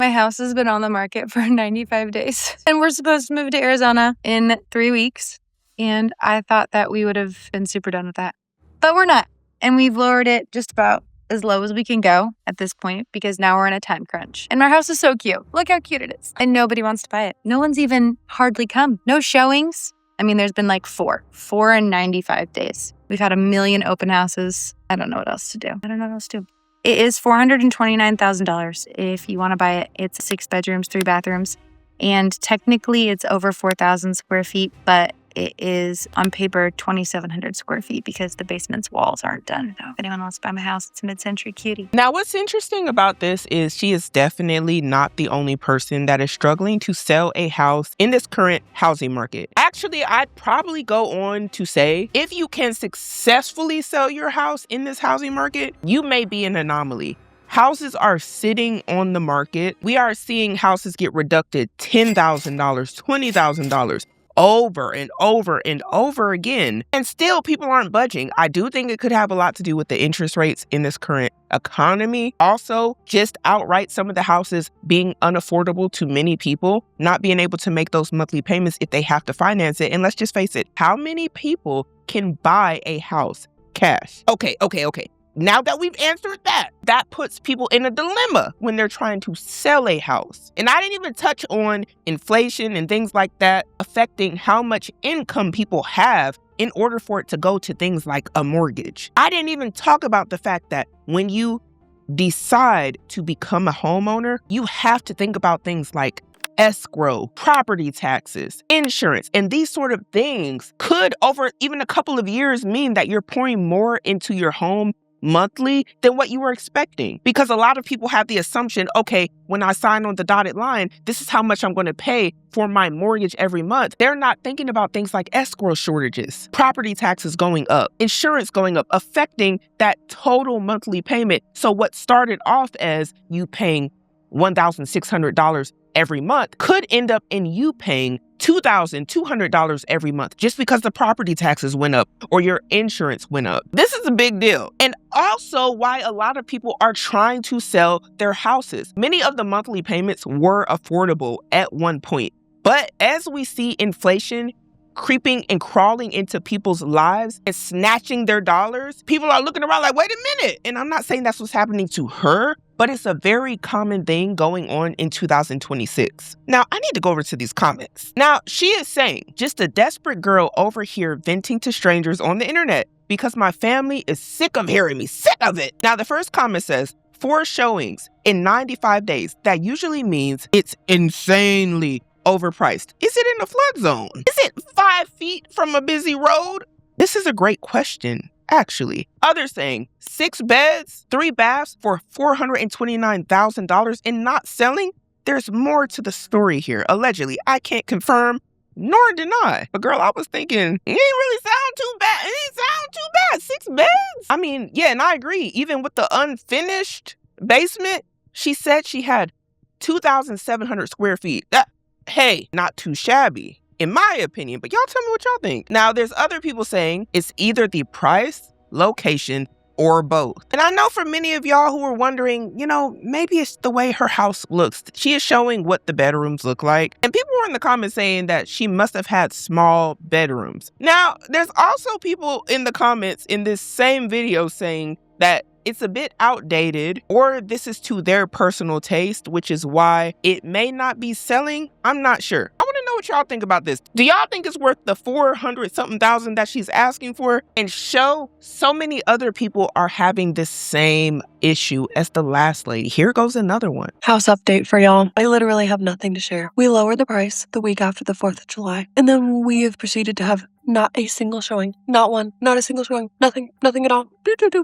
My house has been on the market for 95 days. And we're supposed to move to Arizona in 3 weeks. And I thought that we would have been super done with that. But we're not. And we've lowered it just about as low as we can go at this point because now we're in a time crunch. And our house is so cute. Look how cute it is. And nobody wants to buy it. No one's even hardly come. No showings. I mean, there's been like four in 95 days. We've had 1 million open houses. I don't know what else to do. It is $429,000 if you want to buy it. It's 6 bedrooms, 3 bathrooms. And technically it's over 4,000 square feet, but it is on paper 2,700 square feet because the basement's walls aren't done. So if anyone wants to buy my house, it's a mid-century cutie. Now, what's interesting about this is she is definitely not the only person that is struggling to sell a house in this current housing market. Actually, I'd probably go on to say if you can successfully sell your house in this housing market, you may be an anomaly. Houses are sitting on the market. We are seeing houses get reducted $10,000, $20,000. Over and over and over again. And still people aren't budging. I do think it could have a lot to do with the interest rates in this current economy. Also, just outright some of the houses being unaffordable to many people, not being able to make those monthly payments if they have to finance it. And let's just face it, how many people can buy a house cash? Okay. Now that we've answered that, that puts people in a dilemma when they're trying to sell a house. And I didn't even touch on inflation and things like that affecting how much income people have in order for it to go to things like a mortgage. I didn't even talk about the fact that when you decide to become a homeowner, you have to think about things like escrow, property taxes, insurance, and these sort of things could over even a couple of years mean that you're pouring more into your home monthly than what you were expecting. Because a lot of people have the assumption, okay, when I sign on the dotted line, this is how much I'm going to pay for my mortgage every month. They're not thinking about things like escrow shortages, property taxes going up, insurance going up, affecting that total monthly payment. So what started off as you paying $1,600 every month could end up in you paying $2,200 every month just because the property taxes went up or your insurance went up. This is a big deal. And also why a lot of people are trying to sell their houses. Many of the monthly payments were affordable at one point. But as we see inflation creeping and crawling into people's lives and snatching their dollars, people are looking around like, wait a minute. And I'm not saying that's what's happening to her, but it's a very common thing going on in 2026. Now, I need to go over to these comments. Now, she is saying, just a desperate girl over here venting to strangers on the internet because my family is sick of hearing me, sick of it. Now, the first comment says, 4 showings in 95 days. That usually means it's insanely overpriced. Is it in a flood zone? Is it 5 feet from a busy road? This is a great question, actually. Others saying 6 beds, 3 baths for $429,000 and not selling? There's more to the story here. Allegedly, I can't confirm nor deny. But girl, I was thinking, it didn't really sound too bad. It didn't sound too bad. 6 beds? I mean, yeah, and I agree. Even with the unfinished basement, she said she had 2,700 square feet. Hey, not too shabby, in my opinion, but y'all tell me what y'all think. Now, there's other people saying it's either the price, location, or both. And I know for many of y'all who are wondering, maybe it's the way her house looks. She is showing what the bedrooms look like. And people were in the comments saying that she must have had small bedrooms. Now, there's also people in the comments in this same video saying that it's a bit outdated, or this is to their personal taste, which is why it may not be selling. I'm not sure. I want to know what y'all think about this. Do y'all think it's worth the 400-something thousand that she's asking for? And show so many other people are having this same issue as the last lady. Here goes another one. House update for y'all. I literally have nothing to share. We lowered the price the week after the 4th of July, and then we have proceeded to have not a single showing. Not one. Not a single showing. Nothing at all.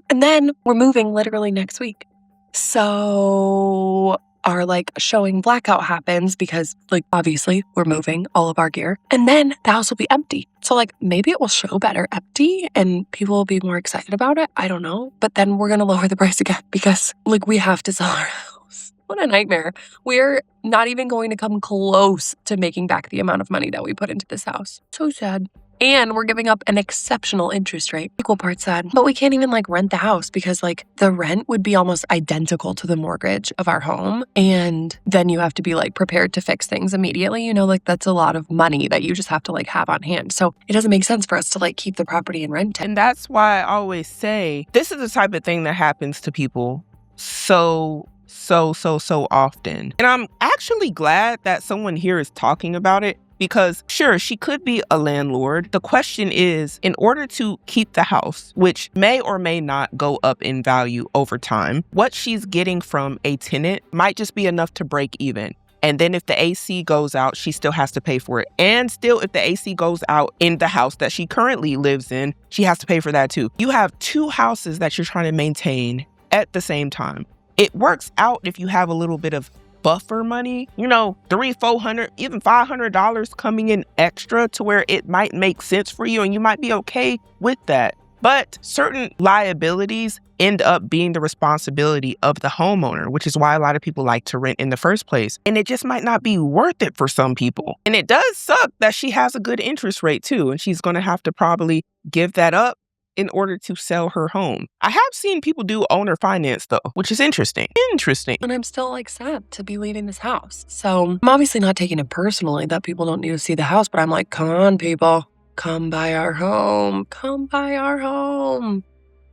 And then we're moving literally next week. So our showing blackout happens because obviously we're moving all of our gear, and then the house will be empty. So maybe it will show better empty and people will be more excited about it. I don't know. But then we're going to lower the price again because we have to sell our house. What a nightmare. We're not even going to come close to making back the amount of money that we put into this house. So sad. And we're giving up an exceptional interest rate. Equal parts sad. But we can't even rent the house because the rent would be almost identical to the mortgage of our home. And then you have to be prepared to fix things immediately. That's a lot of money that you just have to have on hand. So it doesn't make sense for us to keep the property and rent it. And that's why I always say this is the type of thing that happens to people so often. And I'm actually glad that someone here is talking about it. Because sure, she could be a landlord. The question is, in order to keep the house, which may or may not go up in value over time, what she's getting from a tenant might just be enough to break even. And then if the AC goes out, she still has to pay for it. And still, if the AC goes out in the house that she currently lives in, she has to pay for that too. You have two houses that you're trying to maintain at the same time. It works out if you have a little bit of buffer money, $300, $400, even $500 coming in extra to where it might make sense for you and you might be okay with that. But certain liabilities end up being the responsibility of the homeowner, which is why a lot of people like to rent in the first place. And it just might not be worth it for some people. And it does suck that she has a good interest rate too, and she's going to have to probably give that up in order to sell her home. I have seen people do owner finance though, which is interesting. And I'm still sad to be leaving this house. So I'm obviously not taking it personally that people don't need to see the house, but I'm come on, people, come by our home. Come by our home.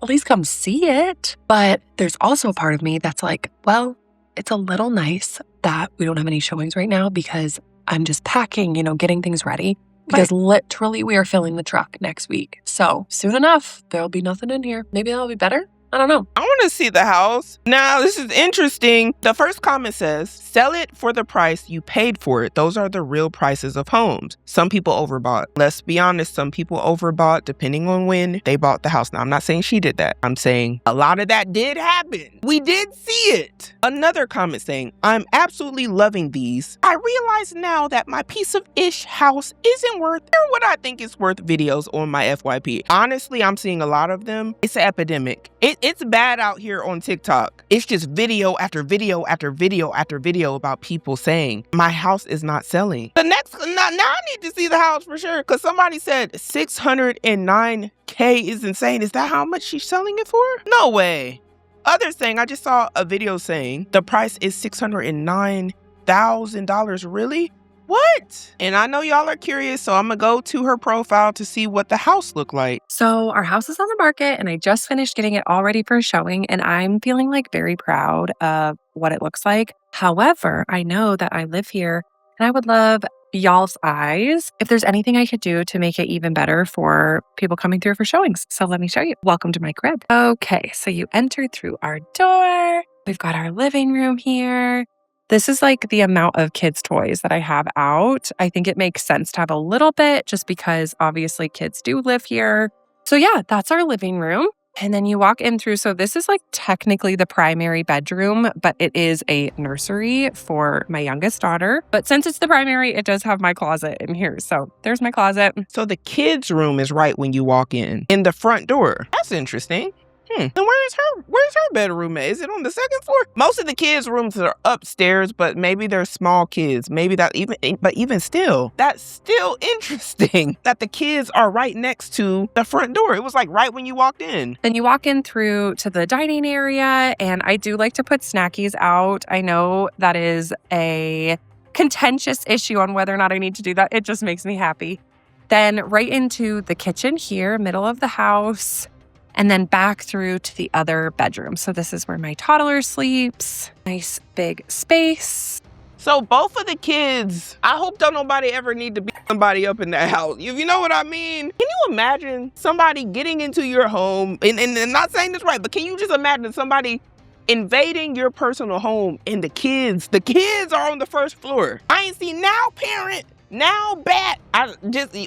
At least come see it. But there's also a part of me that's well, it's a little nice that we don't have any showings right now because I'm just packing, getting things ready. Because literally we are filling the truck next week. So soon enough, there'll be nothing in here. Maybe that'll be better. I don't know. I want to see the house. Now, this is interesting. The first comment says, sell it for the price you paid for it. Those are the real prices of homes. Some people overbought. Let's be honest, some people overbought depending on when they bought the house. Now, I'm not saying she did that. I'm saying a lot of that did happen. We did see it. Another comment saying, I'm absolutely loving these. I realize now that my piece of ish house isn't worth what I think it's worth videos on my FYP. Honestly, I'm seeing a lot of them. It's an epidemic. It's bad out here on TikTok. It's just video after video after video after video about people saying, my house is not selling. Now I need to see the house for sure. Because somebody said 609K is insane. Is that how much she's selling it for? No way. Others saying, I just saw a video saying the price is $609,000. Really? What? And I know y'all are curious, so I'm gonna go to her profile to see what the house looked like. So our house is on the market and I just finished getting it all ready for a showing and I'm feeling very proud of what it looks like. However, I know that I live here and I would love y'all's eyes if there's anything I could do to make it even better for people coming through for showings. So let me show you. Welcome to my crib. Okay, so you enter through our door. We've got our living room here. This is the amount of kids' toys that I have out. I think it makes sense to have a little bit just because obviously kids do live here. So yeah, that's our living room. And then you walk in through. So this is technically the primary bedroom, but it is a nursery for my youngest daughter. But since it's the primary, it does have my closet in here. So there's my closet. So the kids' room is right when you walk in the front door. That's interesting. And where's her bedroom at? Is it on the second floor? Most of the kids' rooms are upstairs, but maybe they're small kids. Maybe even still, that's still interesting that the kids are right next to the front door. It was right when you walked in. Then you walk in through to the dining area, and I do like to put snackies out. I know that is a contentious issue on whether or not I need to do that. It just makes me happy. Then right into the kitchen here, middle of the house. And then back through to the other bedroom. So this is where my toddler sleeps. Nice big space. So both of the kids, I hope don't nobody ever need to beat somebody up in that house. You know what I mean? Can you imagine somebody getting into your home, and I'm not saying this right, but can you just imagine somebody invading your personal home and the kids are on the first floor? I ain't seen now parent, now bat.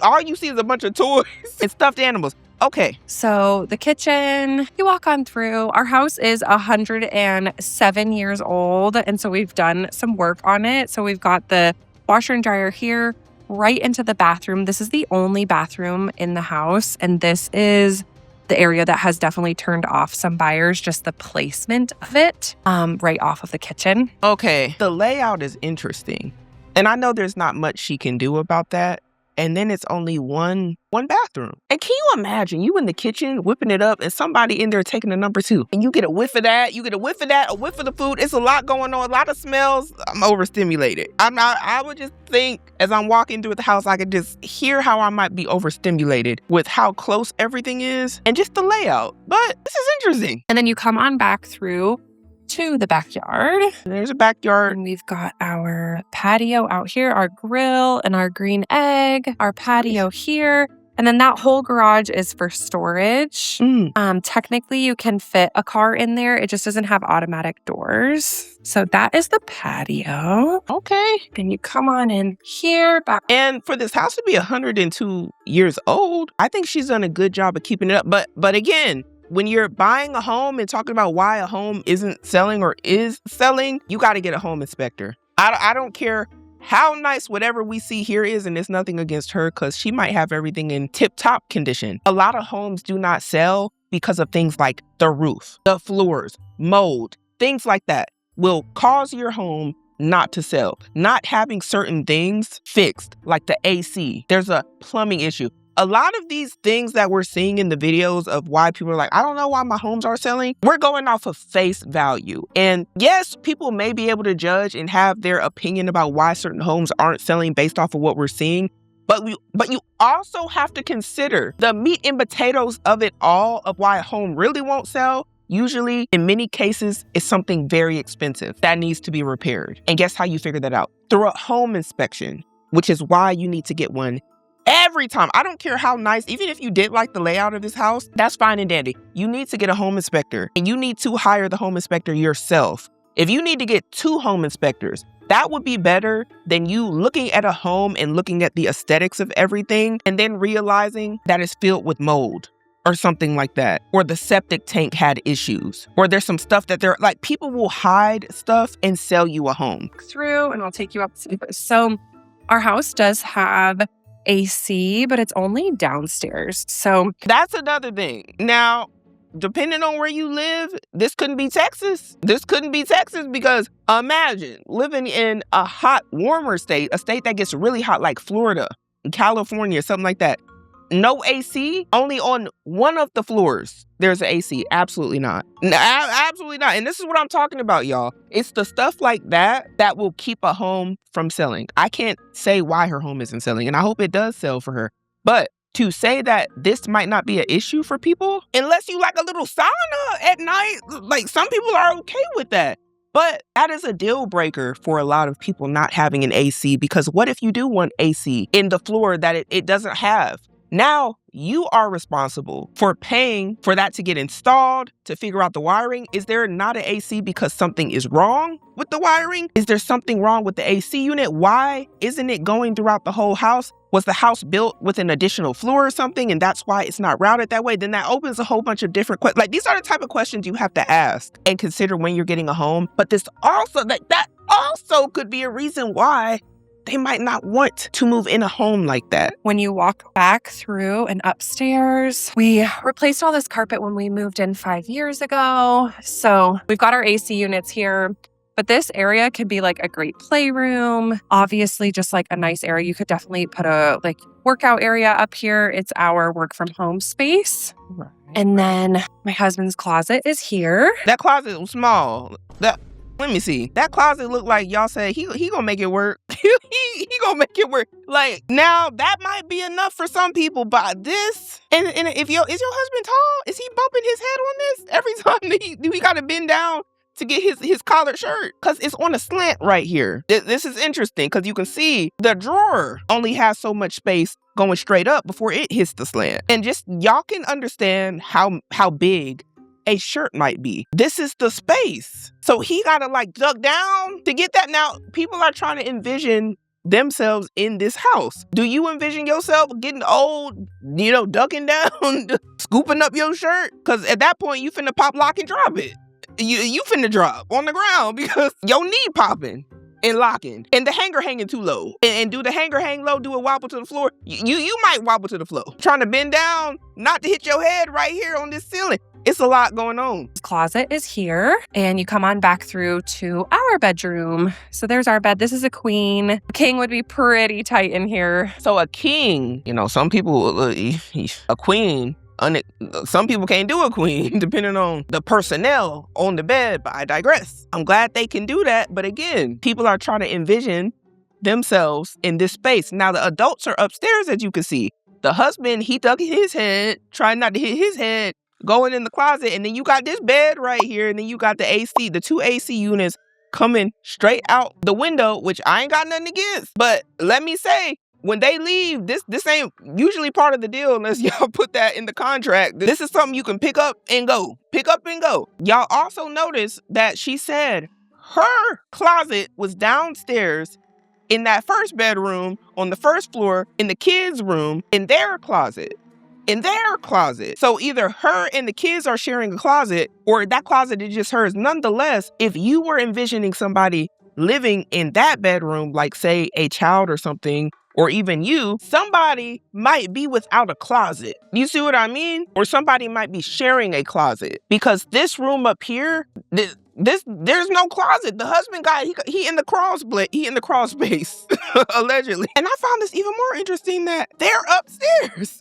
All you see is a bunch of toys and stuffed animals. Okay. So the kitchen, you walk on through. Our house is 107 years old. And so we've done some work on it. So we've got the washer and dryer here right into the bathroom. This is the only bathroom in the house. And this is the area that has definitely turned off some buyers, just the placement of it right off of the kitchen. Okay. The layout is interesting. And I know there's not much she can do about that. and then it's only one bathroom. And can you imagine you in the kitchen whipping it up and somebody in there taking a number 2, and you get a whiff of that, you get a whiff of that, a whiff of the food. It's a lot going on, a lot of smells. I'm overstimulated. I would just think as I'm walking through the house, I could just hear how I might be overstimulated with how close everything is and just the layout. But this is interesting. And then you come on back through to the backyard. There's a backyard. And we've got our patio out here, our grill and our green egg, our patio here. And then that whole garage is for storage. Technically, you can fit a car in there. It just doesn't have automatic doors. So that is the patio. Okay. Then you come on in here. And for this house to be 102 years old, I think she's done a good job of keeping it up. But again, when you're buying a home and talking about why a home isn't selling or is selling, you got to get a home inspector. I don't care how nice whatever we see here is, and it's nothing against her because she might have everything in tip-top condition. A lot of homes do not sell because of things like the roof, the floors, mold, things like that will cause your home not to sell. Not having certain things fixed, like the AC, there's a plumbing issue. A lot of these things that we're seeing in the videos of why people are like, I don't know why my homes aren't selling. We're going off of face value. And yes, people may be able to judge and have their opinion about why certain homes aren't selling based off of what we're seeing. But you also have to consider the meat and potatoes of it all, of why a home really won't sell. Usually, in many cases, it's something very expensive that needs to be repaired. And guess how you figure that out? Through a home inspection, which is why you need to get one every time. I don't care how nice, even if you did like the layout of this house, that's fine and dandy. You need to get a home inspector, and you need to hire the home inspector yourself. If you need to get 2 home inspectors, that would be better than you looking at a home and looking at the aesthetics of everything and then realizing that it's filled with mold or something like that, or the septic tank had issues, or there's some stuff that they're like, people will hide stuff and sell you a home. Through, and I'll take you up. So our house does have AC, but it's only downstairs. So that's another thing. Now, depending on where you live, this couldn't be Texas. This couldn't be Texas because imagine living in a hot, warmer state, a state that gets really hot like Florida, California, something like that. No AC, only on one of the floors there's an AC. Absolutely not. Absolutely not. And this is what I'm talking about, y'all. It's the stuff like that that will keep a home from selling. I can't say why her home isn't selling, and I hope it does sell for her. But to say that this might not be an issue for people, unless you like a little sauna at night, like some people are okay with that. But that is a deal breaker for a lot of people not having an AC, because what if you do want AC in the floor that it doesn't have? Now you are responsible for paying for that to get installed, to figure out the wiring. Is there not an AC because something is wrong with the wiring? Is there something wrong with the AC unit? Why isn't it going throughout the whole house? Was the house built with an additional floor or something, and that's why it's not routed that way? Then that opens a whole bunch of different questions. Like, these are the type of questions you have to ask and consider when you're getting a home. But this also, that also could be a reason why they might not want to move in a home like that. When you walk back through and upstairs, we replaced all this carpet when we moved in 5 years ago. So we've got our AC units here, but this area could be like a great playroom. Obviously, just like a nice area. You could definitely put a like workout area up here. It's our work from home space. Right. And then my husband's closet is here. That closet was small. Let me see. That closet looked like y'all said he gonna make it work. he gonna make it work. Like, now that might be enough for some people, but this, and if is your husband tall? Is he bumping his head on this every time he gotta bend down to get his collared shirt? Because it's on a slant right here. This is interesting because you can see the drawer only has so much space going straight up before it hits the slant. And just y'all can understand how big a shirt might be. This is the space. So he gotta like duck down to get that. Now, people are trying to envision themselves in this house. Do you envision yourself getting old, ducking down, scooping up your shirt? Because at that point, you finna pop, lock, and drop it. You finna drop on the ground because your knee popping. and locking, and the hanger hanging too low. And do the hanger hang low? Do it wobble to the floor? You might wobble to the floor. Trying to bend down, not to hit your head right here on this ceiling. It's a lot going on. This closet is here, and you come on back through to our bedroom. So there's our bed. This is a queen. King would be pretty tight in here. So a king, some people, a queen, some people can't do a queen depending on the personnel on the bed, but I digress. I'm glad they can do that. But again, people are trying to envision themselves in this space. Now the adults are upstairs, as you can see. The husband, he dug his head, trying not to hit his head, going in the closet. And then you got this bed right here. And then you got the AC, the 2 AC units coming straight out the window, which I ain't got nothing against. But let me say, when they leave, this ain't usually part of the deal unless y'all put that in the contract. This is something you can pick up and go. Pick up and go. Y'all also notice that she said her closet was downstairs in that first bedroom on the first floor, in the kids' room, in their closet. In their closet. So either her and the kids are sharing a closet, or that closet is just hers. Nonetheless, if you were envisioning somebody living in that bedroom, like say a child or something, or even you, somebody might be without a closet. You see what I mean? Or somebody might be sharing a closet, because this room up here, there's no closet. The husband got, he in the crawl space, allegedly. And I found this even more interesting that they're upstairs.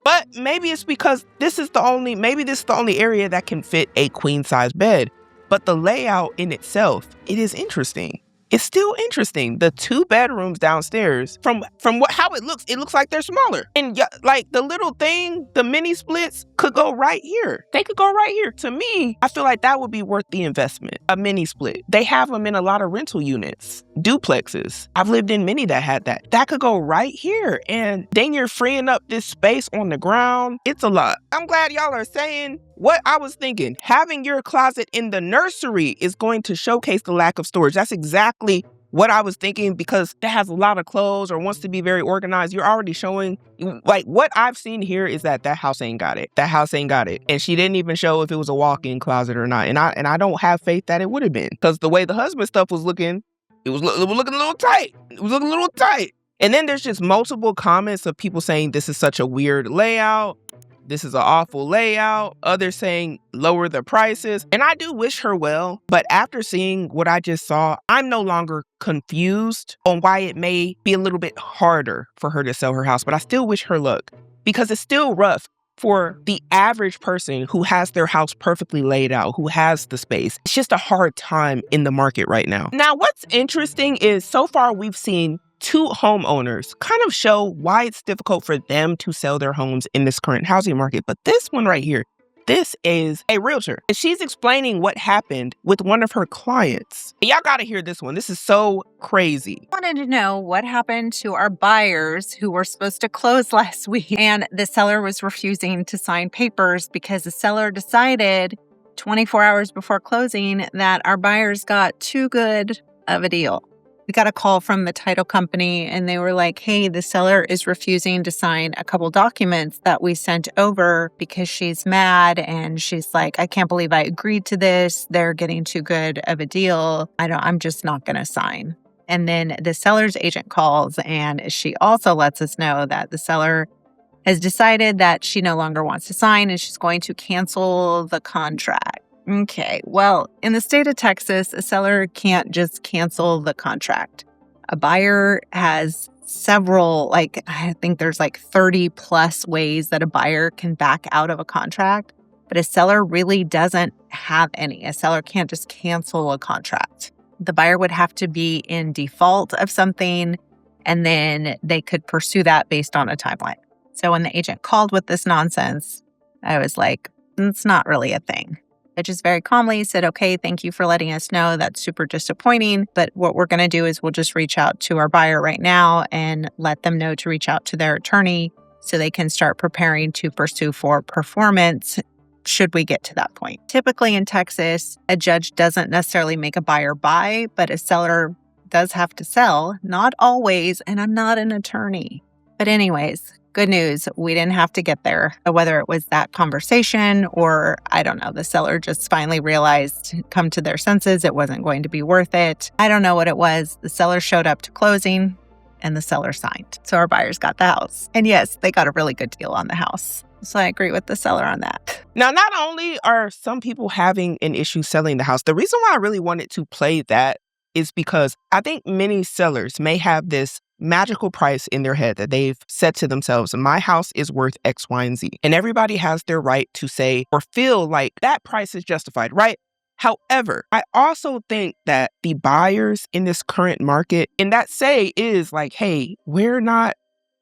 But maybe it's because this is the only area that can fit a queen size bed. But the layout in itself, it is interesting. It's still interesting. The 2 bedrooms downstairs, from how it looks like they're smaller. And like the little thing, the mini splits could go right here. They could go right here. To me, I feel like that would be worth the investment. A mini split. They have them in a lot of rental units, duplexes. I've lived in many that had that. That could go right here. And then you're freeing up this space on the ground. It's a lot. I'm glad y'all are saying what I was thinking. Having your closet in the nursery is going to showcase the lack of storage. That's exactly what I was thinking, because that has a lot of clothes or wants to be very organized. You're already showing, like, what I've seen here is that house ain't got it. That house ain't got it. And she didn't even show if it was a walk-in closet or not. And I don't have faith that it would have been, because the way the husband stuff was looking, it was looking a little tight. It was looking a little tight. And then there's just multiple comments of people saying this is such a weird layout. This is an awful layout. Others saying lower the prices. And I do wish her well. But after seeing what I just saw, I'm no longer confused on why it may be a little bit harder for her to sell her house. But I still wish her luck, because it's still rough for the average person who has their house perfectly laid out, who has the space. It's just a hard time in the market right now. Now, what's interesting is so far we've seen 2 homeowners kind of show why it's difficult for them to sell their homes in this current housing market. But this one right here, this is a realtor. And she's explaining what happened with one of her clients. Y'all gotta hear this one. This is so crazy. I wanted to know what happened to our buyers who were supposed to close last week, and the seller was refusing to sign papers because the seller decided 24 hours before closing that our buyers got too good of a deal. We got a call from the title company, and they were like, hey, the seller is refusing to sign a couple documents that we sent over because she's mad. And she's like, I can't believe I agreed to this. They're getting too good of a deal. I'm just not going to sign. And then the seller's agent calls, and she also lets us know that the seller has decided that she no longer wants to sign and she's going to cancel the contract. Okay, well, in the state of Texas, a seller can't just cancel the contract. A buyer has several, I think there's 30 plus ways that a buyer can back out of a contract, but a seller really doesn't have any. A seller can't just cancel a contract. The buyer would have to be in default of something, and then they could pursue that based on a timeline. So when the agent called with this nonsense, I was like, it's not really a thing. I just very calmly said, okay, thank you for letting us know. That's super disappointing. But what we're going to do is we'll just reach out to our buyer right now and let them know to reach out to their attorney so they can start preparing to pursue for performance should we get to that point. Typically in Texas, a judge doesn't necessarily make a buyer buy, but a seller does have to sell. Not always, and I'm not an attorney. But anyways, Good news, we didn't have to get there. Whether it was that conversation or, I don't know, the seller just finally realized, come to their senses, it wasn't going to be worth it. I don't know what it was. The seller showed up to closing and the seller signed. So our buyers got the house. And yes, they got a really good deal on the house. So I agree with the seller on that. Now, not only are some people having an issue selling the house, the reason why I really wanted to play that is because I think many sellers may have this magical price in their head that they've said to themselves, my house is worth X, Y, and Z. And everybody has their right to say or feel like that price is justified, right? However, I also think that the buyers in this current market, and that say is like, hey, we're not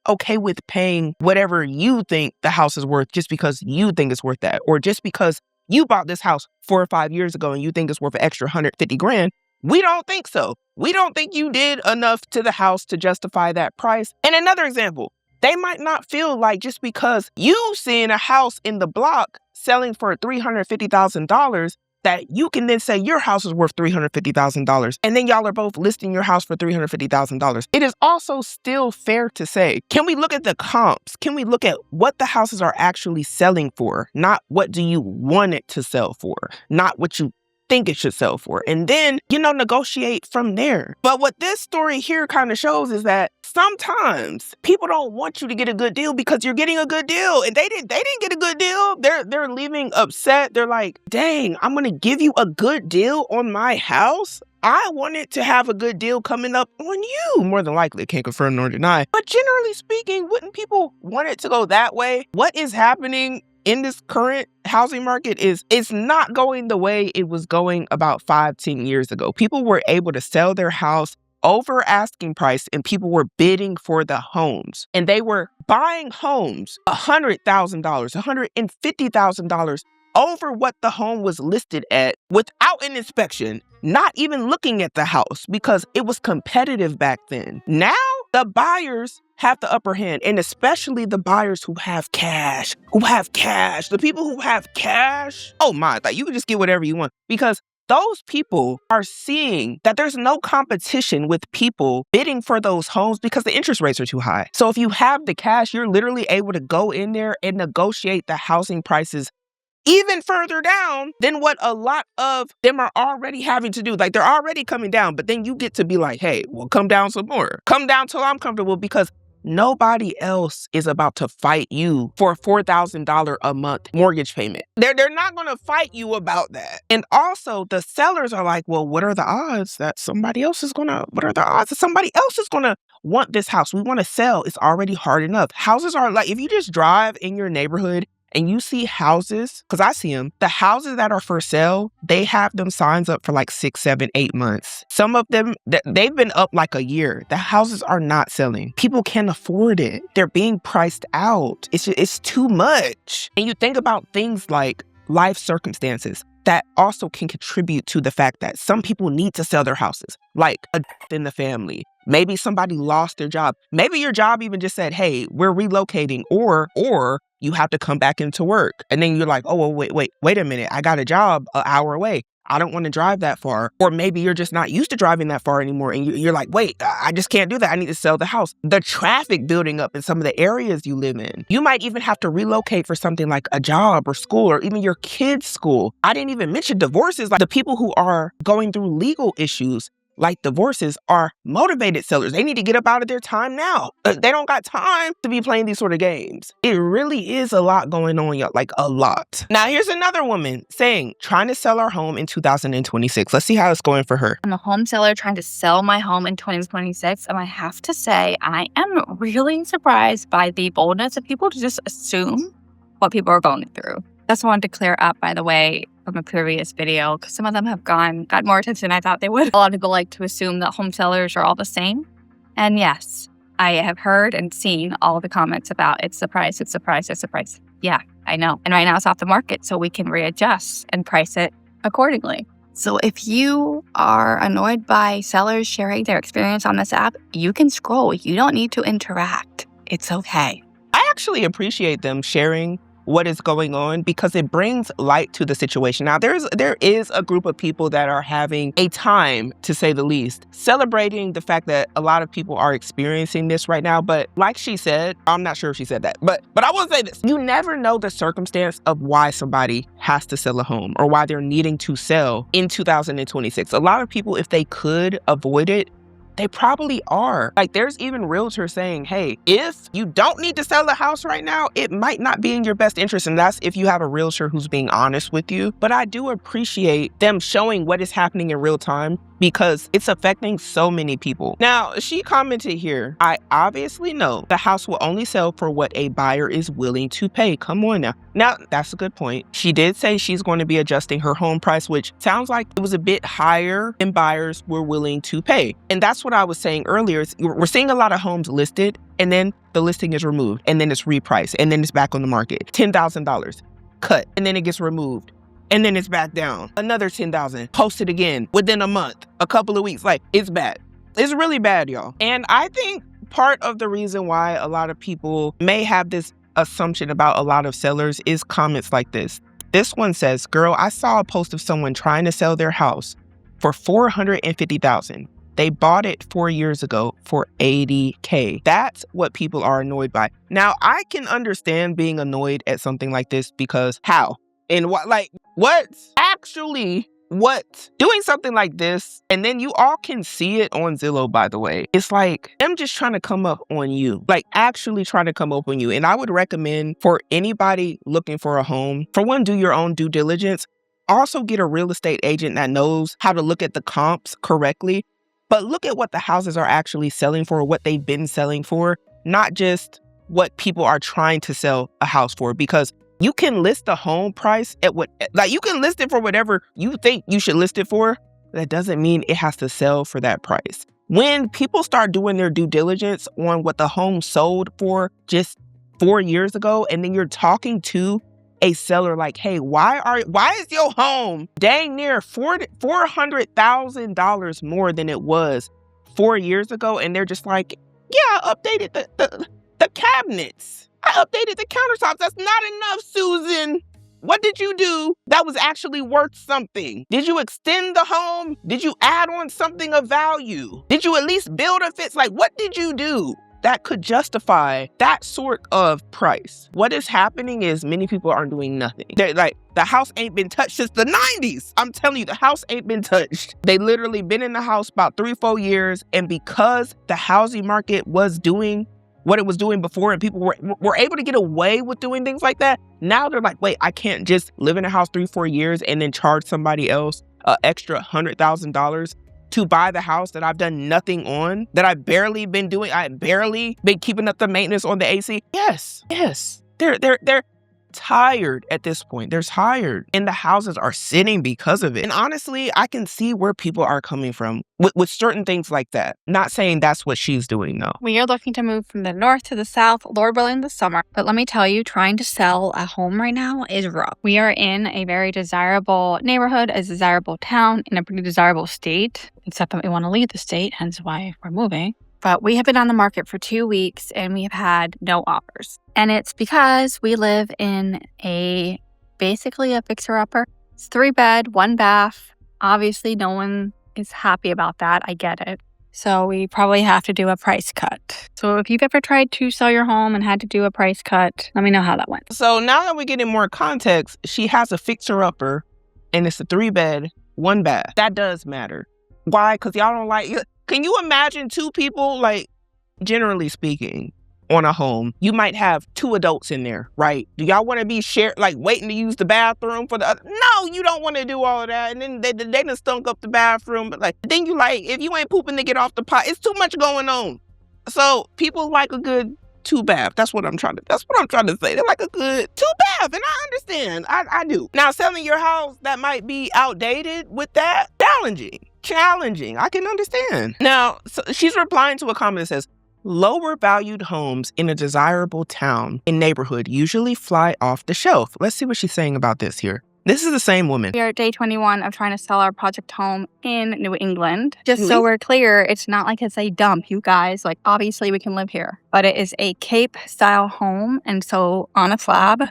okay with paying whatever you think the house is worth just because you think it's worth that, or just because you bought this house 4 or 5 years ago and you think it's worth an extra 150 grand. We don't think so. We don't think you did enough to the house to justify that price. And another example, they might not feel like just because you seeing a house in the block selling for $350,000 that you can then say your house is worth $350,000. And then y'all are both listing your house for $350,000. It is also still fair to say, can we look at the comps? Can we look at what the houses are actually selling for? Not what do you want it to sell for? Not what you think it should sell for, and then, negotiate from there. But what this story here kind of shows is that sometimes people don't want you to get a good deal because you're getting a good deal, and they didn't get a good deal. They're leaving upset. They're like, dang, I'm gonna give you a good deal on my house. I wanted to have a good deal coming up on you. More than likely, I can't confirm nor deny. But generally speaking, wouldn't people want it to go that way? What is happening in this current housing market is it's not going the way it was going about 5-10 years ago. People were able to sell their house over asking price, and people were bidding for the homes. And they were buying homes $100,000, $150,000 over what the home was listed at without an inspection, not even looking at the house because it was competitive back then. Now, the buyers have the upper hand, and especially the buyers who have cash. The people who have cash, oh my, like you can just get whatever you want because those people are seeing that there's no competition with people bidding for those homes because the interest rates are too high. So if you have the cash, you're literally able to go in there and negotiate the housing prices even further down than what a lot of them are already having to do. Like they're already coming down, but then you get to be like, hey, well, come down some more. Come down till I'm comfortable because nobody else is about to fight you for a $4,000 a month mortgage payment. They're not going to fight you about that. And also the sellers are like, well, what are the odds that somebody else is going to want this house? We want to sell. It's already hard enough. Houses are like, if you just drive in your neighborhood and you see houses, because I see them, the houses that are for sale, they have them signs up for like 6, 7, 8 months. Some of them, they've been up like a year. The houses are not selling. People can't afford it. They're being priced out. It's too much. And you think about things like life circumstances that also can contribute to the fact that some people need to sell their houses, like a death in the family. Maybe somebody lost their job. Maybe your job even just said, hey, we're relocating, or you have to come back into work. And then you're like, oh, well, wait a minute. I got a job an hour away. I don't want to drive that far. Or maybe you're just not used to driving that far anymore. And you're like, wait, I just can't do that. I need to sell the house. The traffic building up in some of the areas you live in. You might even have to relocate for something like a job or school or even your kids' school. I didn't even mention divorces. Like the people who are going through legal issues like divorces are motivated sellers. They need to get up out of their time now. They don't got time to be playing these sort of games. It really is a lot going on, y'all, like a lot. Now, here's another woman saying, trying to sell our home in 2026. Let's see how it's going for her. I'm a home seller trying to sell my home in 2026. And I have to say, I am really surprised by the boldness of people to just assume what people are going through. That's what I wanted to clear up, by the way, from a previous video, because some of them have got more attention than I thought they would. A lot of people like to assume that home sellers are all the same. And yes, I have heard and seen all of the comments about it's the price. Yeah, I know. And right now it's off the market, so we can readjust and price it accordingly. So if you are annoyed by sellers sharing their experience on this app, you can scroll. You don't need to interact. It's okay. I actually appreciate them sharing what is going on because it brings light to the situation. Now, there is a group of people that are having a time, to say the least, celebrating the fact that a lot of people are experiencing this right now. But like she said, I'm not sure if she said that, but I will say this. You never know the circumstance of why somebody has to sell a home or why they're needing to sell in 2026. A lot of people, if they could avoid it, they probably are. Like, there's even realtors saying, hey, if you don't need to sell the house right now, it might not be in your best interest. And that's if you have a realtor who's being honest with you. But I do appreciate them showing what is happening in real time because it's affecting so many people. Now, she commented here, I obviously know the house will only sell for what a buyer is willing to pay. Come on now. Now, that's a good point. She did say she's going to be adjusting her home price, which sounds like it was a bit higher than buyers were willing to pay. And that's what I was saying earlier. We're seeing a lot of homes listed and then the listing is removed and then it's repriced and then it's back on the market. $10,000 cut and then it gets removed. And then it's back down. Another $10,000 posted again within a month, a couple of weeks. Like, it's bad. It's really bad, y'all. And I think part of the reason why a lot of people may have this assumption about a lot of sellers is comments like this. This one says, girl, I saw a post of someone trying to sell their house for $450,000. They bought it 4 years ago for $80K. That's what people are annoyed by. Now, I can understand being annoyed at something like this because how? And what, like, what? Actually, what? Doing something like this, and then you all can see it on Zillow, by the way. It's like them just trying to come up on you, like actually trying to come up on you. And I would recommend for anybody looking for a home, for one, do your own due diligence. Also get a real estate agent that knows how to look at the comps correctly. But look at what the houses are actually selling for, what they've been selling for, not just what people are trying to sell a house for. Because you can list the home price at you can list it for whatever you think you should list it for. That doesn't mean it has to sell for that price. When people start doing their due diligence on what the home sold for just 4 years ago, and then you're talking to a seller like, hey, why is your home dang near $400,000 more than it was 4 years ago? And they're just like, yeah, I updated the cabinets. I updated the countertops. That's not enough, Susan. What did you do that was actually worth something? Did you extend the home? Did you add on something of value? Did you at least build a fence? Like, what did you do that could justify that sort of price? What is happening is many people aren't doing nothing. They're like, the house ain't been touched since the 90s. I'm telling you, the house ain't been touched. They literally been in the house about 3-4 years. And because the housing market was doing what it was doing before and people were able to get away with doing things like that, now they're like, wait, I can't just live in a house 3-4 years and then charge somebody else an extra $100,000 to buy the house that I've done nothing on, that I've barely been doing. I barely been keeping up the maintenance on the AC. Yes. They're tired at this point. They're tired. And the houses are sitting because of it. And honestly, I can see where people are coming from with certain things like that. Not saying that's what she's doing, though. We are looking to move from the north to the south, Lord willing, this summer. But let me tell you, trying to sell a home right now is rough. We are in a very desirable neighborhood, a desirable town, in a pretty desirable state, except that we want to leave the state, hence why we're moving. But we have been on the market for 2 weeks and we have had no offers. And it's because we live in basically a fixer-upper. It's 3-bed, 1 bath. Obviously, no one is happy about that. I get it. So we probably have to do a price cut. So if you've ever tried to sell your home and had to do a price cut, let me know how that went. So now that we're getting more context, she has a fixer-upper and it's a 3-bed, 1 bath. That does matter. Why? Because y'all don't like... Can you imagine 2 people, like, generally speaking, on a home? You might have 2 adults in there, right? Do y'all want to be waiting to use the bathroom for the other? No, you don't want to do all of that. And then they done stunk up the bathroom. But then you if you ain't pooping to get off the pot, it's too much going on. So people like a good 2-bath. That's what I'm trying to say. They like a good 2-bath. And I understand. I do. Now, selling your house that might be outdated with that, challenging. I can understand. Now, so she's replying to a comment that says, lower valued homes in a desirable town and neighborhood usually fly off the shelf. Let's see what she's saying about this here. This is the same woman. We are at day 21 of trying to sell our project home in New England. Just so we're clear, it's not like it's a dump, you guys. Like, obviously we can live here, but it is a Cape style home. And so on a slab.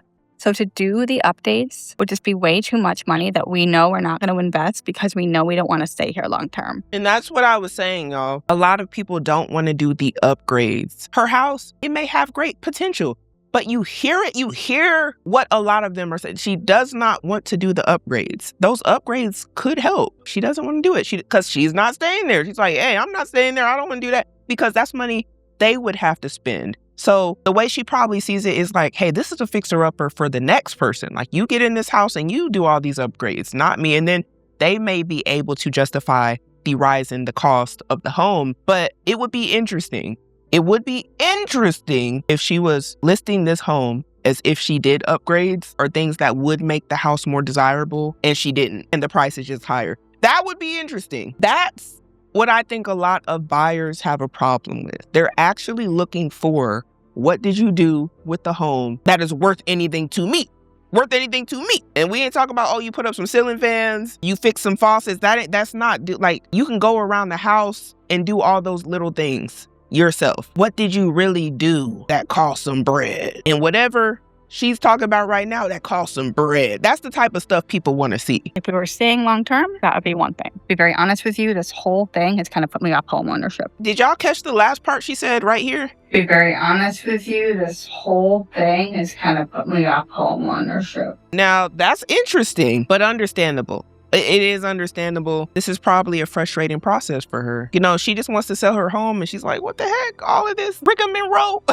So to do the updates would just be way too much money that we know we're not going to invest because we know we don't want to stay here long term. And that's what I was saying, y'all. A lot of people don't want to do the upgrades. Her house, it may have great potential, but you hear what a lot of them are saying. She does not want to do the upgrades. Those upgrades could help. She doesn't want to do it because she's not staying there. She's like, hey, I'm not staying there. I don't want to do that, because that's money they would have to spend. So the way she probably sees it is like, hey, this is a fixer-upper for the next person. Like, you get in this house and you do all these upgrades, not me. And then they may be able to justify the rise in the cost of the home. But it would be interesting. It would be interesting if she was listing this home as if she did upgrades or things that would make the house more desirable, and she didn't, and the price is just higher. That would be interesting. That's what I think a lot of buyers have a problem with. They're actually looking for, what did you do with the home that is worth anything to me? Worth anything to me. And we ain't talking about, oh, you put up some ceiling fans, you fix some faucets. That's not, like, you can go around the house and do all those little things yourself. What did you really do that cost some bread? And whatever she's talking about right now, that costs some bread. That's the type of stuff people want to see. If we were staying long term, that would be one thing. To be very honest with you, this whole thing has kind of put me off homeownership. Did y'all catch the last part she said right here? To be very honest with you, this whole thing has kind of put me off homeownership. Now, that's interesting, but understandable. It is understandable. This is probably a frustrating process for her. You know, she just wants to sell her home and she's like, what the heck? All of this brick and roll.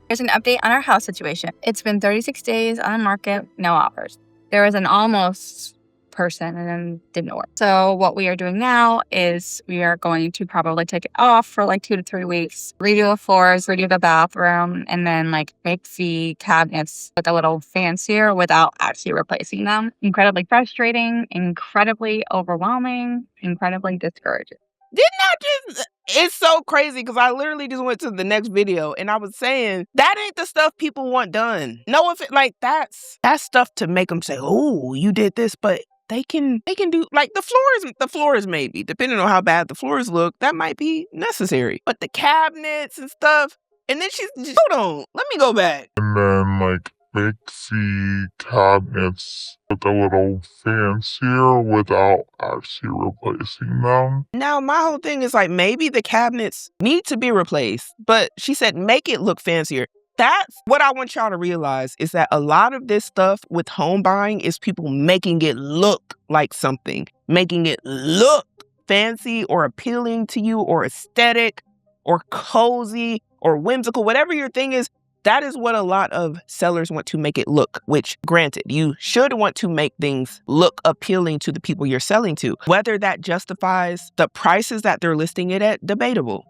There's an update on our house situation. It's been 36 days on market, no offers. There was an almost person and then didn't work. So what we are doing now is we are going to probably take it off for like 2 to 3 weeks, redo the floors, redo the bathroom, and then like make the cabinets look a little fancier without actually replacing them. Incredibly frustrating, incredibly overwhelming, incredibly discouraging. Didn't I just... It's so crazy because I literally just went to the next video and I was saying, that ain't the stuff people want done. No, if it, like, that's stuff to make them say, oh, you did this, but they can do, like, the floors maybe, depending on how bad the floors look, that might be necessary. But the cabinets and stuff, and then she's just, hold on, let me go back. And then, like, make the cabinets look a little fancier without actually replacing them. Now, my whole thing is like, maybe the cabinets need to be replaced, but she said make it look fancier. That's what I want y'all to realize, is that a lot of this stuff with home buying is people making it look like something, making it look fancy or appealing to you or aesthetic or cozy or whimsical, whatever your thing is. That is what a lot of sellers want to make it look, which, granted, you should want to make things look appealing to the people you're selling to. Whether that justifies the prices that they're listing it at, debatable.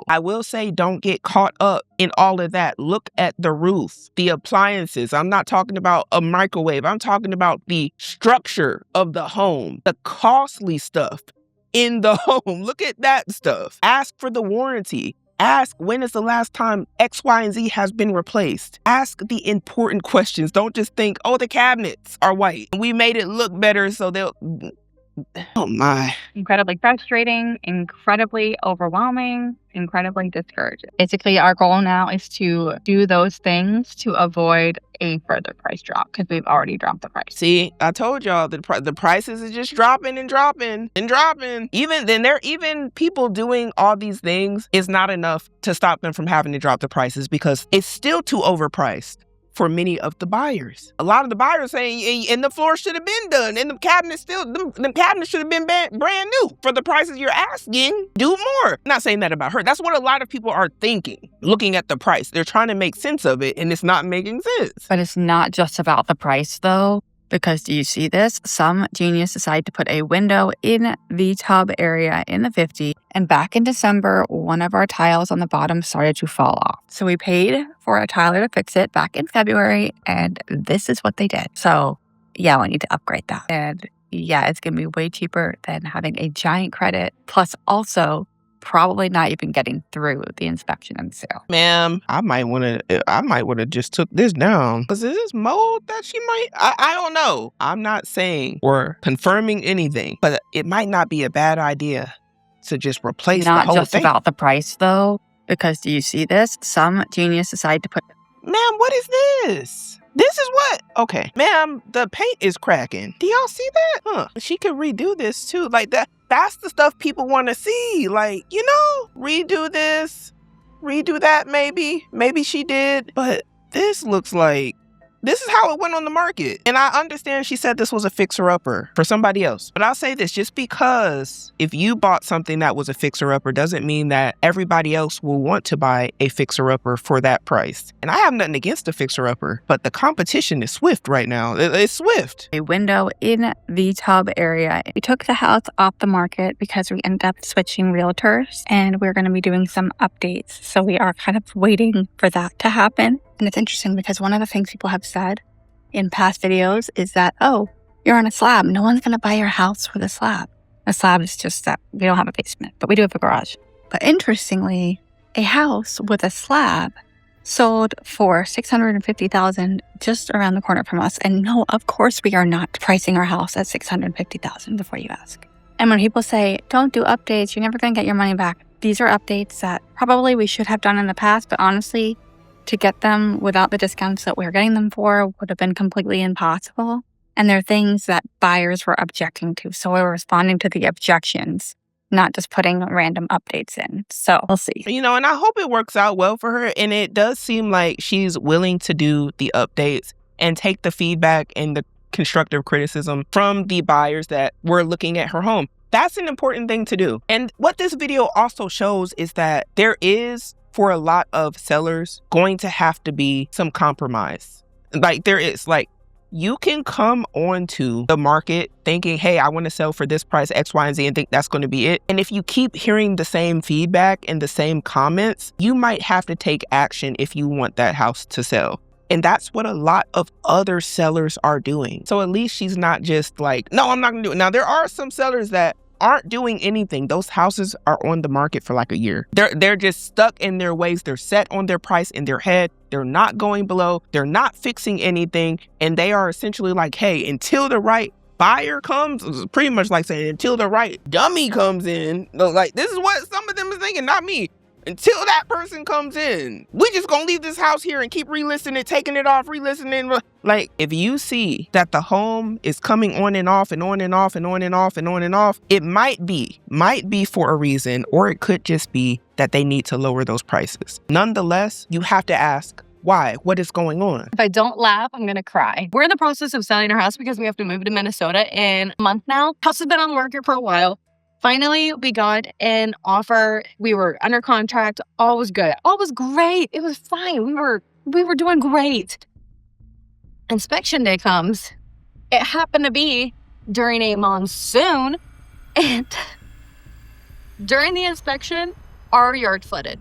I will say, don't get caught up in all of that. Look at the roof, the appliances. I'm not talking about a microwave. I'm talking about the structure of the home, the costly stuff in the home. Look at that stuff. Ask for the warranty. Ask, when is the last time X, Y, and Z has been replaced? Ask the important questions. Don't just think, oh, the cabinets are white. We made it look better so they'll... Oh, my. Incredibly frustrating, incredibly overwhelming, incredibly discouraging. Basically, our goal now is to do those things to avoid a further price drop because we've already dropped the price. See, I told y'all the prices are just dropping and dropping and dropping. Even people doing all these things is not enough to stop them from having to drop the prices because it's still too overpriced for many of the buyers. A lot of the buyers saying, and the floor should have been done, and the cabinets the cabinets should have been brand new. For the prices you're asking, do more. I'm not saying that about her. That's what a lot of people are thinking, looking at the price. They're trying to make sense of it, and it's not making sense. But it's not just about the price, though. Because do you see this? Some genius decided to put a window in the tub area in the 50. And back in December, one of our tiles on the bottom started to fall off. So we paid for a tiler to fix it back in February. And this is what they did. So yeah, we need to upgrade that. And yeah, it's going to be way cheaper than having a giant credit. Plus also probably not even getting through the inspection and sale. Ma'am, I might want to just took this down. Because is this mold that she might, I don't know. I'm not saying or confirming anything, but it might not be a bad idea to just replace the whole thing. Not just about the price, though, because do you see this? Some genius decided to put... Ma'am, what is this? This is what? Okay. Ma'am, the paint is cracking. Do y'all see that? Huh. She could redo this too. Like that's the stuff people want to see. Like, redo this, redo that maybe. Maybe she did. But this looks like this is how it went on the market. And I understand she said this was a fixer-upper for somebody else. But I'll say this, just because if you bought something that was a fixer-upper doesn't mean that everybody else will want to buy a fixer-upper for that price. And I have nothing against a fixer-upper, but the competition is swift right now. It's swift. A window in the tub area. We took the house off the market because we ended up switching realtors, and we're going to be doing some updates. So we are kind of waiting for that to happen. And it's interesting because one of the things people have said in past videos is that, oh, you're on a slab. No one's going to buy your house with a slab. A slab is just that we don't have a basement, but we do have a garage. But interestingly, a house with a slab sold for $650,000 just around the corner from us. And no, of course we are not pricing our house at $650,000 before you ask. And when people say, don't do updates, you're never going to get your money back. These are updates that probably we should have done in the past, but honestly, to get them without the discounts that we're getting them for would have been completely impossible. And they're things that buyers were objecting to. So we're responding to the objections, not just putting random updates in. So we'll see. And I hope it works out well for her. And it does seem like she's willing to do the updates and take the feedback and the constructive criticism from the buyers that were looking at her home. That's an important thing to do. And what this video also shows is that there is, for a lot of sellers, going to have to be some compromise. You can come onto the market thinking, hey, I want to sell for this price, X, Y, and Z, and think that's going to be it. And if you keep hearing the same feedback and the same comments, you might have to take action if you want that house to sell. And that's what a lot of other sellers are doing. So at least she's not just like, no, I'm not going to do it. Now, there are some sellers that aren't doing anything. Those houses are on the market for like a year. They're just stuck in their ways. They're set on their price in their head. They're not going below. They're not fixing anything. And they are essentially like, hey, until the right buyer comes, it's pretty much like saying until the right dummy comes in. Like, this is what some of them are thinking, not me. Until that person comes in, we just gonna leave this house here and keep relisting it, taking it off, relisting it. Like, if you see that the home is coming on and off and on and off and on and off and on and off, it might be for a reason, or it could just be that they need to lower those prices. Nonetheless, you have to ask, why? What is going on? If I don't laugh, I'm going to cry. We're in the process of selling our house because we have to move to Minnesota in a month now. House has been on the market for a while. Finally, we got an offer. We were under contract. All was good. All was great. It was fine. We were doing great. Inspection day comes. It happened to be during a monsoon. And during the inspection, our yard flooded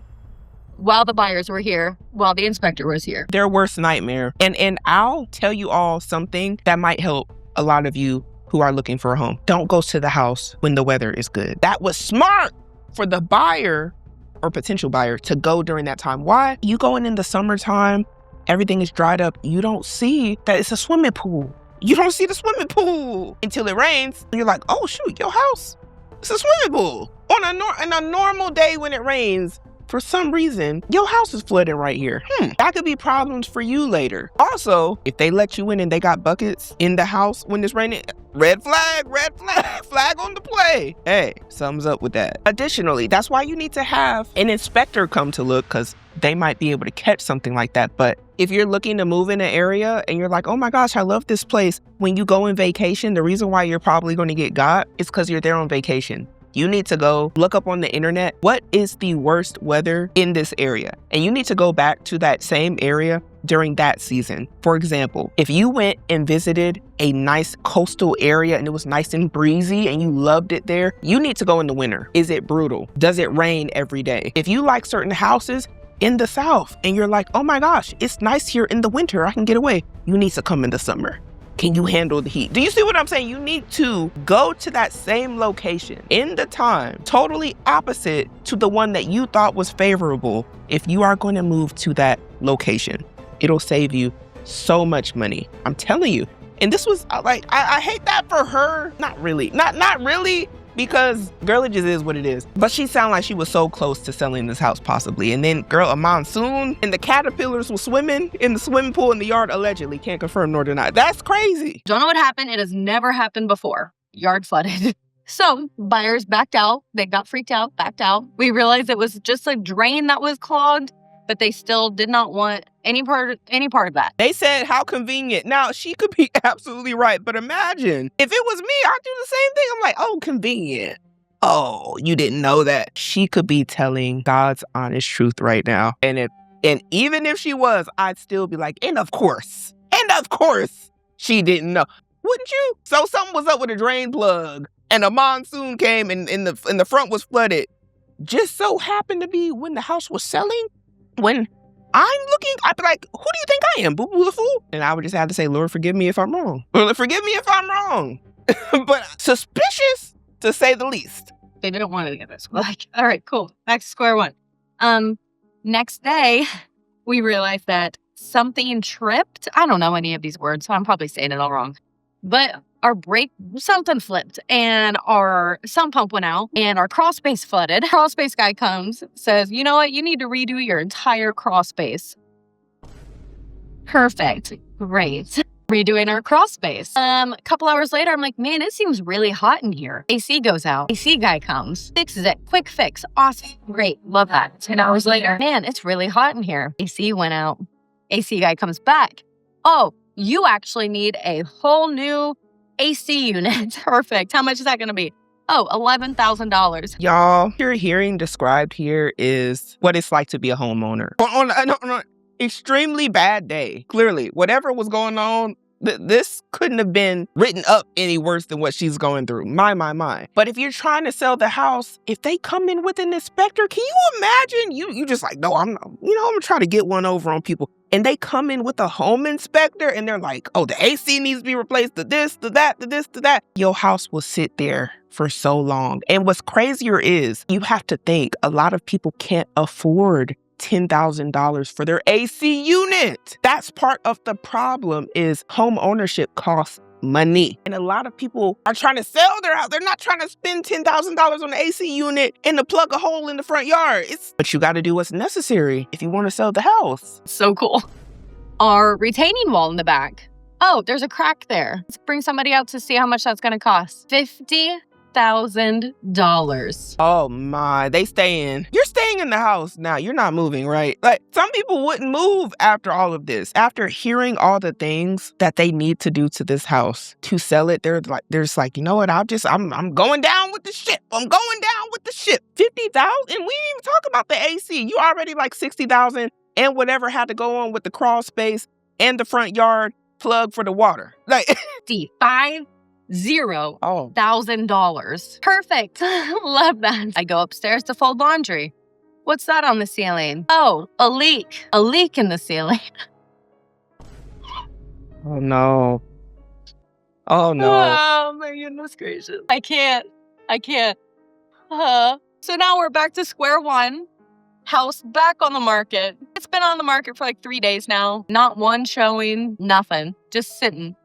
while the buyers were here, while the inspector was here. Their worst nightmare. And I'll tell you all something that might help a lot of you who are looking for a home. Don't go to the house when the weather is good. That was smart for the buyer or potential buyer to go during that time. Why? You going in the summertime, everything is dried up. You don't see that it's a swimming pool. You don't see the swimming pool until it rains. And you're like, oh shoot, your house, it's a swimming pool. On a normal day when it rains, for some reason, your house is flooding right here. That could be problems for you later. Also, if they let you in and they got buckets in the house when it's raining, red flag, flag on the play. Hey, something's up with that. Additionally, that's why you need to have an inspector come to look, because they might be able to catch something like that. But if you're looking to move in an area and you're like, oh my gosh, I love this place. When you go on vacation, the reason why you're probably going to get got is because you're there on vacation. You need to go look up on the internet, what is the worst weather in this area? And you need to go back to that same area during that season. For example, if you went and visited a nice coastal area and it was nice and breezy and you loved it there, you need to go in the winter. Is it brutal? Does it rain every day? If you like certain houses in the South and you're like, oh my gosh, it's nice here in the winter, I can get away, you need to come in the summer. Can you handle the heat? Do you see what I'm saying? You need to go to that same location in the time, totally opposite to the one that you thought was favorable. If you are going to move to that location, it'll save you so much money. I'm telling you. And this was like, I hate that for her. Not really. Not really. because girl, it just is what it is. But she sounded like she was so close to selling this house possibly. And then girl, a monsoon and the caterpillars were swimming in the swimming pool in the yard, allegedly. Can't confirm nor deny. That's crazy. Don't know what happened. It has never happened before. Yard flooded. So buyers backed out. They got freaked out, backed out. We realized it was just a drain that was clogged, but they still did not want any part of that. They said, how convenient. Now, she could be absolutely right, but imagine if it was me, I'd do the same thing. I'm like, oh, convenient. Oh, you didn't know that. She could be telling God's honest truth right now. And even if she was, I'd still be like, and of course, she didn't know. Wouldn't you? So something was up with a drain plug and a monsoon came and the front was flooded. Just so happened to be when the house was selling. When I'm looking, I'd be like, who do you think I am, Boo-Boo the Fool? And I would just have to say, Lord, forgive me if I'm wrong. Lord, forgive me if I'm wrong. But suspicious, to say the least. They didn't want to get this. Like, all right, cool. Back to square one. Next day, we realized that something tripped. I don't know any of these words, so I'm probably saying it all wrong. But something flipped and our sump pump went out and our crawl space flooded. Crawl space guy comes, says, you know what? You need to redo your entire crawl space. Perfect. Great. Redoing our crawl space. A couple hours later, I'm like, man, it seems really hot in here. AC goes out. AC guy comes, fixes it. Quick fix. Awesome. Great. Love that. 10 hours later, man, it's really hot in here. AC went out. AC guy comes back. Oh, you actually need a whole new AC unit. Perfect. How much is that going to be? Oh, $11,000. Y'all, what you're hearing described here is what it's like to be a homeowner. On an extremely bad day. Clearly, whatever was going on, this couldn't have been written up any worse than what she's going through. My. But if you're trying to sell the house, if they come in with an inspector, can you imagine? You just like, no, I'm gonna try to get one over on people. And they come in with a home inspector and they're like, oh, the AC needs to be replaced, the this, the that, the this, the that. Your house will sit there for so long. And what's crazier is you have to think a lot of people can't afford $10,000 for their AC unit. That's part of the problem is home ownership costs money. And a lot of people are trying to sell their house. They're not trying to spend $10,000 on the AC unit and to plug a hole in the front yard. But you got to do what's necessary if you want to sell the house. So cool. Our retaining wall in the back. Oh, there's a crack there. Let's bring somebody out to see how much that's going to cost. $50,000. Oh my, they staying. You're staying in the house now. You're not moving, right? Like some people wouldn't move after all of this. After hearing all the things that they need to do to this house to sell it, they're just like, you know what? I'm going down with the ship. I'm going down with the ship. 50,000, and we didn't even talk about the AC. You already like 60,000 and whatever had to go on with the crawl space and the front yard plug for the water. Like $50,000. Perfect. Love that. I go upstairs to fold laundry. What's that on the ceiling? Oh, a leak. A leak in the ceiling. Oh no. Oh no. Oh my goodness gracious. I can't. So now we're back to square one. House back on the market. It's been on the market for like 3 days now. Not one showing, nothing. Just sitting.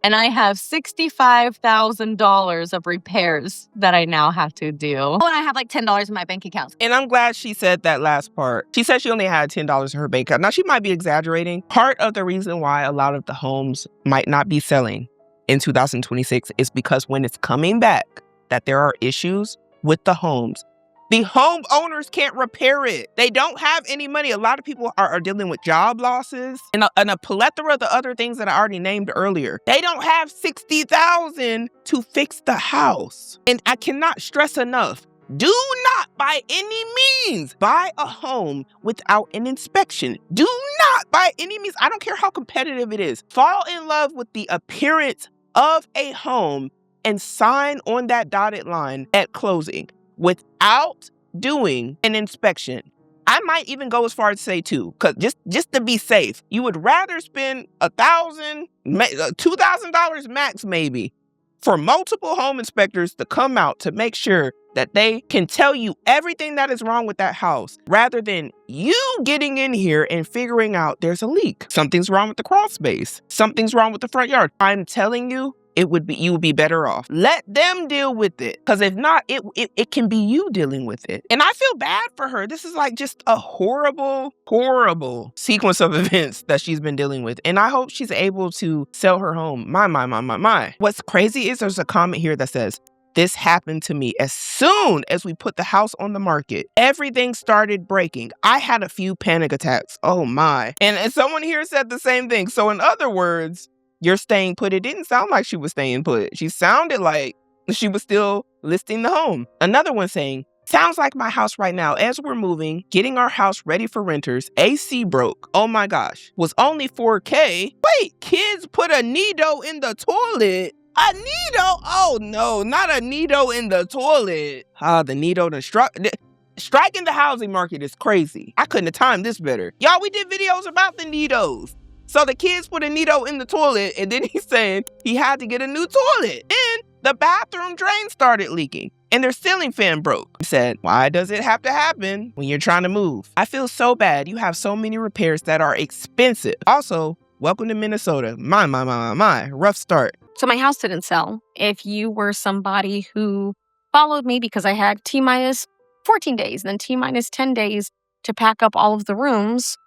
And I have $65,000 of repairs that I now have to do. Oh, and I have like $10 in my bank account. And I'm glad she said that last part. She said she only had $10 in her bank account. Now, she might be exaggerating. Part of the reason why a lot of the homes might not be selling in 2026 is because when it's coming back, that there are issues with the homes. The homeowners can't repair it. They don't have any money. A lot of people are dealing with job losses and a plethora of the other things that I already named earlier. They don't have $60,000 to fix the house. And I cannot stress enough, do not by any means buy a home without an inspection. Do not by any means. I don't care how competitive it is. Fall in love with the appearance of a home and sign on that dotted line at closing without doing an inspection. I might even go as far as to say two, because just to be safe, you would rather spend $1,000, $2,000 max maybe for multiple home inspectors to come out to make sure that they can tell you everything that is wrong with that house, rather than you getting in here and figuring out there's a leak. Something's wrong with the crawl space. Something's wrong with the front yard. I'm telling you, you would be better off. Let them deal with it. Because if not, it can be you dealing with it. And I feel bad for her. This is like just a horrible, horrible sequence of events that she's been dealing with. And I hope she's able to sell her home. My. What's crazy is there's a comment here that says, this happened to me as soon as we put the house on the market. Everything started breaking. I had a few panic attacks. Oh my. And someone here said the same thing. So in other words, you're staying put. It didn't sound like she was staying put. She sounded like she was still listing the home. Another one saying, sounds like my house right now. As we're moving, getting our house ready for renters, AC broke. Oh my gosh. Was only $4K. Wait, kids put a Nido in the toilet. A Nido? Oh no, not a Nido in the toilet. The Nido striking the housing market is crazy. I couldn't have timed this better. Y'all, we did videos about the Nidos. So the kids put a Nido in the toilet, and then he's saying he had to get a new toilet. Then the bathroom drain started leaking and their ceiling fan broke. He said, why does it have to happen when you're trying to move? I feel so bad. You have so many repairs that are expensive. Also, welcome to Minnesota. My, rough start. So my house didn't sell. If you were somebody who followed me because I had T-minus 14 days, then T-minus 10 days to pack up all of the rooms,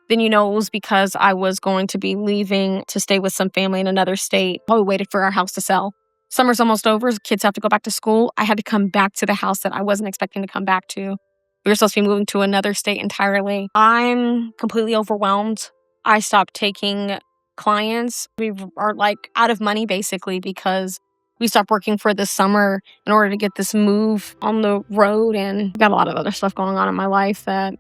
then you know it was because I was going to be leaving to stay with some family in another state while we waited for our house to sell. Summer's almost over. Kids have to go back to school. I had to come back to the house that I wasn't expecting to come back to. We were supposed to be moving to another state entirely. I'm completely overwhelmed. I stopped taking clients. We are like out of money basically because we stopped working for this summer in order to get this move on the road, and I've got a lot of other stuff going on in my life that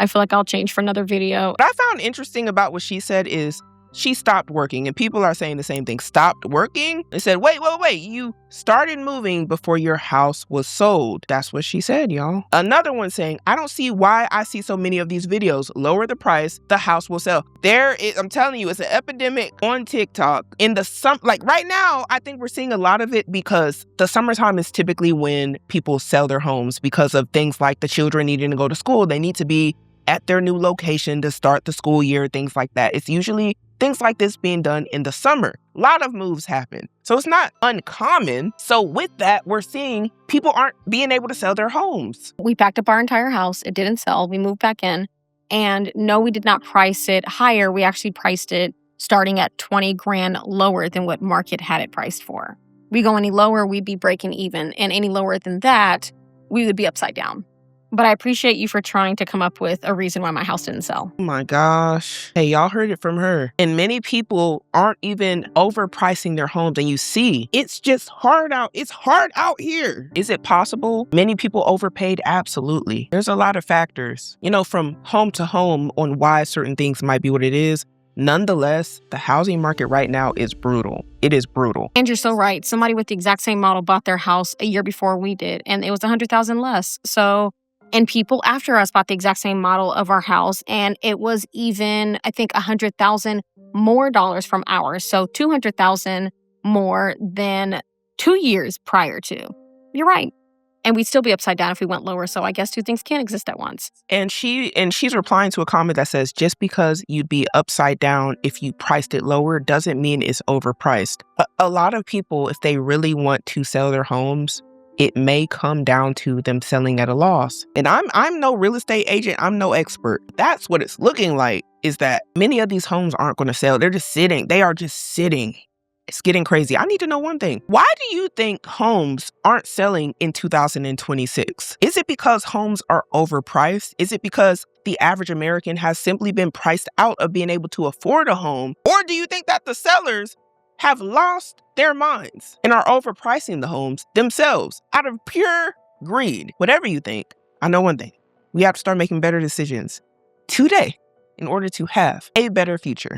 I feel like I'll change for another video. What I found interesting about what she said is she stopped working, and people are saying the same thing. Stopped working? They said, wait, you started moving before your house was sold. That's what she said, y'all. Another one saying, I don't see why I see so many of these videos. Lower the price, the house will sell. I'm telling you, it's an epidemic on TikTok. In the like right now, I think we're seeing a lot of it because the summertime is typically when people sell their homes because of things like the children needing to go to school. They need to be at their new location to start the school year, things like that. It's usually things like this being done in the summer. A lot of moves happen. So it's not uncommon. So with that, we're seeing people aren't being able to sell their homes. We packed up our entire house. It didn't sell. We moved back in. And no, we did not price it higher. We actually priced it starting at 20 grand lower than what market had it priced for. We go any lower, we'd be breaking even. And any lower than that, we would be upside down. But I appreciate you for trying to come up with a reason why my house didn't sell. Oh my gosh. Hey, y'all heard it from her. And many people aren't even overpricing their homes. And you see, it's just hard out. It's hard out here. Is it possible? Many people overpaid? Absolutely. There's a lot of factors, from home to home on why certain things might be what it is. Nonetheless, the housing market right now is brutal. It is brutal. And you're so right. Somebody with the exact same model bought their house a year before we did, and it was $100,000 less. And people after us bought the exact same model of our house, and it was even, I think, $100,000 more dollars from ours. So $200,000 more than 2 years prior to. You're right. And we'd still be upside down if we went lower. So I guess two things can't exist at once. And she's replying to a comment that says, just because you'd be upside down if you priced it lower doesn't mean it's overpriced. A lot of people, if they really want to sell their homes, it may come down to them selling at a loss. And I'm no real estate agent. I'm no expert. That's what it's looking like, is that many of these homes aren't going to sell. They're just sitting. They are just sitting. It's getting crazy. I need to know one thing. Why do you think homes aren't selling in 2026? Is it because homes are overpriced? Is it because the average American has simply been priced out of being able to afford a home? Or do you think that the sellers have lost their minds and are overpricing the homes themselves out of pure greed? Whatever you think, I know one thing. We have to start making better decisions today in order to have a better future.